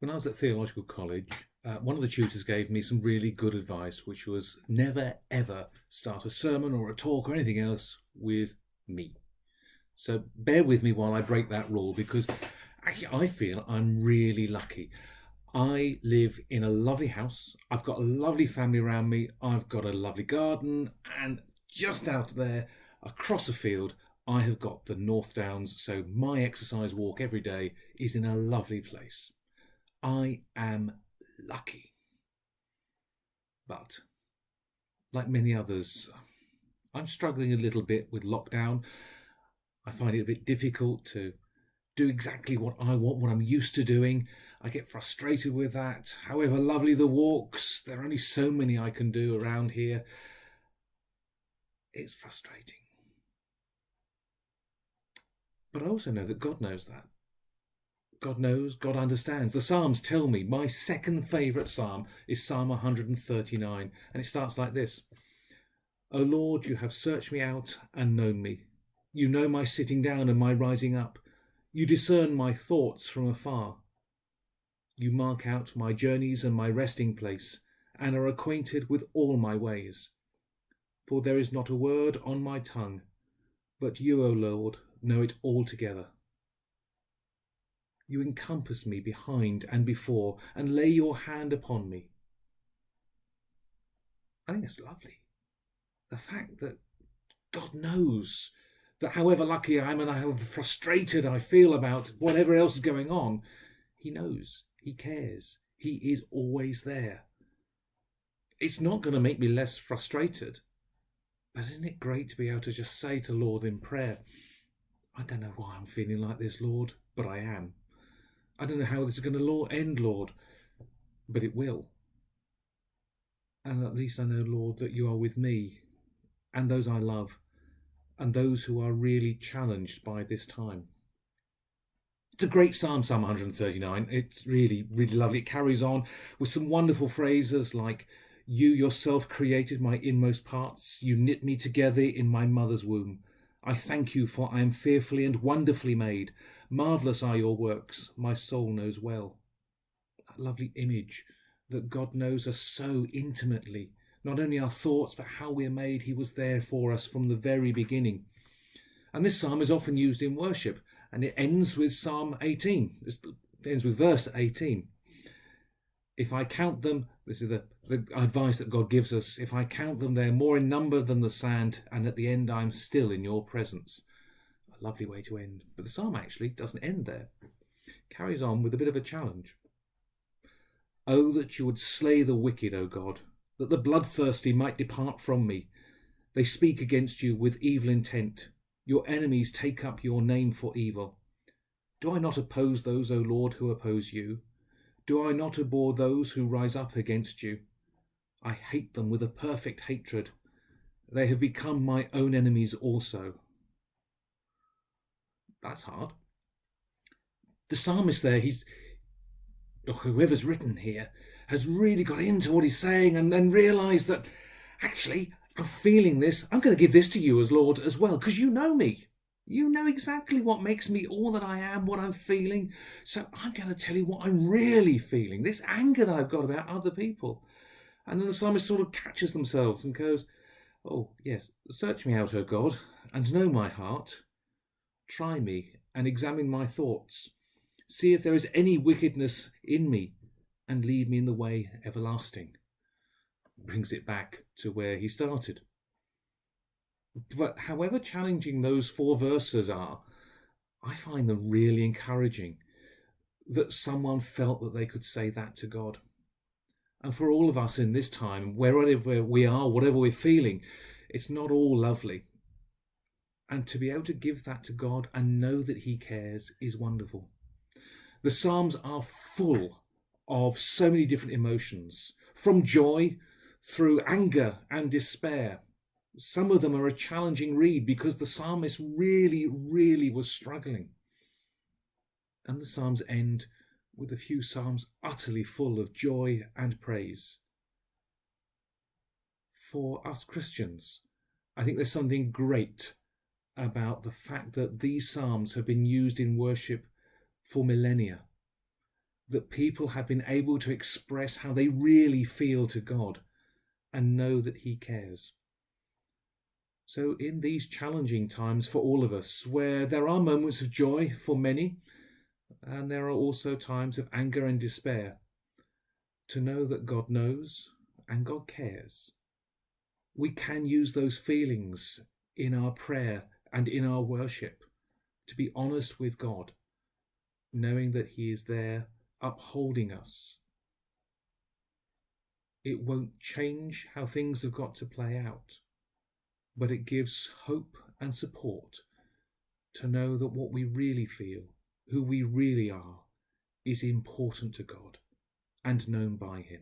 When I was at theological college, one of the tutors gave me some really good advice, which was never ever start a sermon or a talk or anything else with me. So bear with me while I break that rule, because actually I feel I'm really lucky. I live in a lovely house. I've got a lovely family around me. I've got a lovely garden, and just out there across a field, I have got the North Downs. So my exercise walk every day is in a lovely place. I am lucky. But like many others, I'm struggling a little bit with lockdown. I find it a bit difficult to do exactly what I want, what I'm used to doing. I get frustrated with that. However lovely the walks, there are only so many I can do around here. It's frustrating. But I also know that God knows that. God knows, God understands. The Psalms tell me my second favourite psalm is Psalm 139, and it starts like this. O Lord, you have searched me out and known me. You know my sitting down and my rising up. You discern my thoughts from afar. You mark out my journeys and my resting place, and are acquainted with all my ways. For there is not a word on my tongue, but you, O Lord, know it altogether. You encompass me behind and before, and lay your hand upon me. I think it's lovely. The fact that God knows that however lucky I am and however frustrated I feel about whatever else is going on, he knows, he cares, he is always there. It's not going to make me less frustrated, but isn't it great to be able to just say to Lord in prayer, I don't know why I'm feeling like this, Lord, but I am. I don't know how this is going to end, Lord, but it will. And at least I know, Lord, that you are with me and those I love and those who are really challenged by this time. It's a great psalm, Psalm 139. It's really, really lovely. It carries on with some wonderful phrases like, you yourself created my inmost parts. You knit me together in my mother's womb. I thank you, for I am fearfully and wonderfully made. Marvellous are your works, my soul knows well. That lovely image that God knows us so intimately, not only our thoughts, but how we're made. He was there for us from the very beginning. And this psalm is often used in worship, and it ends with Psalm 18. It ends with verse 18. If I count them, this is the advice that God gives us, if I count them, they're more in number than the sand, and at the end I'm still in your presence. A lovely way to end. But the psalm actually doesn't end there. It carries on with a bit of a challenge. Oh, that you would slay the wicked, O God, that the bloodthirsty might depart from me. They speak against you with evil intent. Your enemies take up your name for evil. Do I not oppose those, O Lord, who oppose you? Do I not abhor those who rise up against you? I hate them with a perfect hatred. They have become my own enemies also. That's hard. The psalmist there, or whoever's written here, has really got into what he's saying and then realised that, actually, I'm feeling this. I'm going to give this to you as Lord as well, because you know me. You know exactly what makes me all that I am, what I'm feeling. So I'm going to tell you what I'm really feeling, this anger that I've got about other people. And then the psalmist sort of catches themselves and goes, oh, yes, search me out, O God, and know my heart. Try me and examine my thoughts. See if there is any wickedness in me, and lead me in the way everlasting. Brings it back to where he started. But however challenging those 4 verses are, I find them really encouraging that someone felt that they could say that to God. And for all of us in this time, wherever we are, whatever we're feeling, it's not all lovely. And to be able to give that to God and know that he cares is wonderful. The Psalms are full of so many different emotions, from joy through anger and despair. Some of them are a challenging read because the psalmist really, really was struggling. And the Psalms end with a few Psalms utterly full of joy and praise. For us Christians, I think there's something great about the fact that these Psalms have been used in worship for millennia. that people have been able to express how they really feel to God and know that he cares. So in these challenging times for all of us, where there are moments of joy for many, and there are also times of anger and despair, to know that God knows and God cares. We can use those feelings in our prayer and in our worship to be honest with God, knowing that he is there upholding us. It won't change how things have got to play out, but it gives hope and support to know that what we really feel, who we really are, is important to God and known by him.